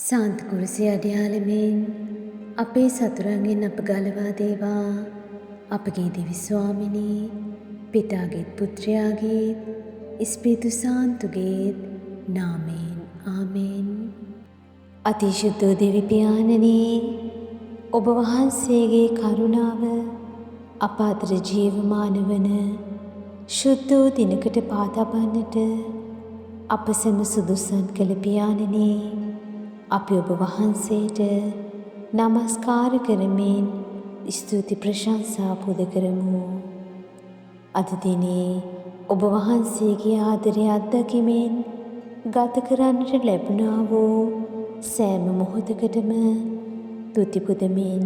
සාන්ත කුරුසේ අඩයාලමෙන් අපේ සතුරන්ගෙන් අප ගලවා දේවා. අපගේ දිවි ස්වාමිනී පිතාගේත් පුත්‍රයාගේත් ඉස්පිරිතු සාන්තුගේත් නාමයෙන් ආමෙන්. අතිශුද්ධ දෙවි පියාණනී, ඔබ වහන්සේගේ කරුණාව අප අතර ජීවමාන වන ශුද්ධ වූ දිනකට පාතබන්නට අප සැම සුදුසන් කළ පියාණනී, අපි ඔබ වහන්සේට නමස්කාර කරමින් ස්තුති ප්‍රශංසා පුද කරමු. අද දිනේ ඔබ වහන්සේගේ ආදරය අත්දැකීමෙන් ගත කරන්නට ලැබුණා වූ සෑම මොහොතකටම තුති පුදමින්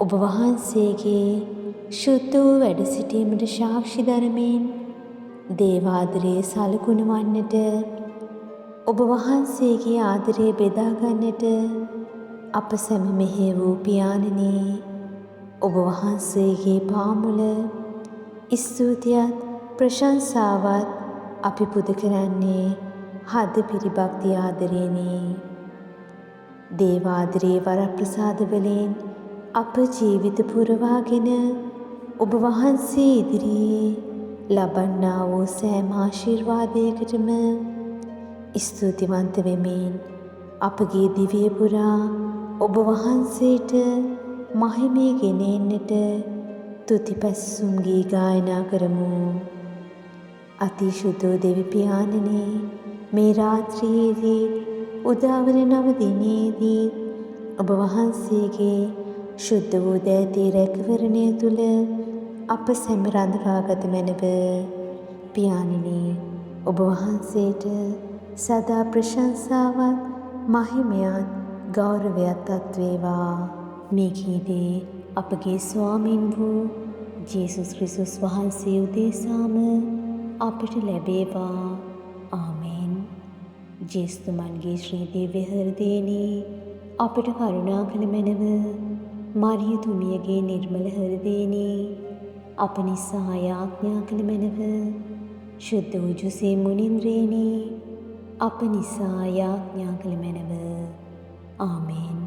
ඔබ වහන්සේගේ ශුද්ධ වූ වැඩ සිටීමට සාක්ෂි දරමින් දේවාදරයේ සලකුණු වන්නට, ඔබ වහන්සේගේ ආදරය බෙදා ගන්නට අප සැම මෙහෙය වූ පියාණනී, ඔබ වහන්සේගේ පාමුල ස්තුතියත් ප්‍රශංසාවත් අපි පුද කරන්නේ හද පිරි භක්ති ආදරයෙනි. දේවාදරයේ වරප්‍රසාද වලින් අප ජීවිත පුරවාගෙන ඔබ වහන්සේ ඉදිරියේ ලබන්නා වූ සෑම ආශිර්වාදයකටම ස්තුතිවන්ත වෙමින් අපගේ දිවිය පුරා ඔබ වහන්සේට මහිමය ගෙන එන්නට තුති පැසසුම් ගී ගායනා කරමු. අතිශුද්ධ දෙවි පියාණනී, මේ රාත්‍රියේදී උදාවන නව දිනේදී ඔබ වහන්සේගේ ශුද්ධ වූ දෑතේ රැකවරණය තුල අප සැම රඳවාගත මැනව. පියාණනී, ඔබ වහන්සේට සදා ප්‍රශංසාවත් මහිමයත් ගෞරවයත් අත්වේවා. මේ ගීතේ අපගේ ස්වාමින් වූ ජේසුස් ක්‍රිස්තුස් වහන්සේ උදෙසාම අපට ලැබේවා. ආමෙන්. ජේසුතුමන්ගේ ශ්‍රී දිව්‍ය හෘදයෙනි අපට කරුණා කළ මැනව. මරියතුමියගේ නිර්මල හෘදයෙනි අප නිසා යාඥා කළ මැනව. ශුද්ධ වූ ජොසේ මුනින්ද්‍රයෙනි අප නිසා යාඥා කළ මැනව. ආමෙන්.